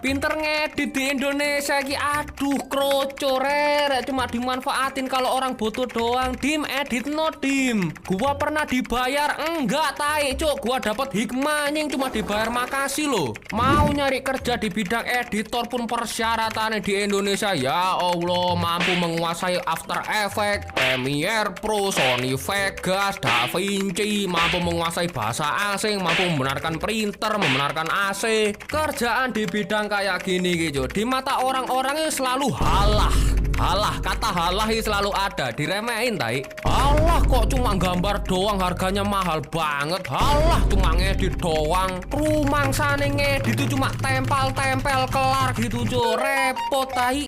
Pinter ngedit di Indonesia ki, aduh kroco rek, cuma dimanfaatin kalau orang butuh doang. Dim, edit no dim. Gua pernah dibayar enggak tai cuk, gua dapat hikmahnya cuma dibayar makasih loh. Mau nyari kerja di bidang editor pun persyaratannya di Indonesia ya Allah, mampu menguasai After Effects, Premiere Pro, Sony Vegas, DaVinci, mampu menguasai bahasa asing, mampu membenarkan printer, membenarkan AC. Kerjaan di bidang kayak gini gitu, di mata orang-orang selalu halah. Kata halah selalu ada, diremehin tai. Allah kok cuma gambar doang harganya mahal banget. Halah cuma ngedit doang. Rumangsane ngedit itu cuma tempel-tempel kelar gitu jo, repot tai.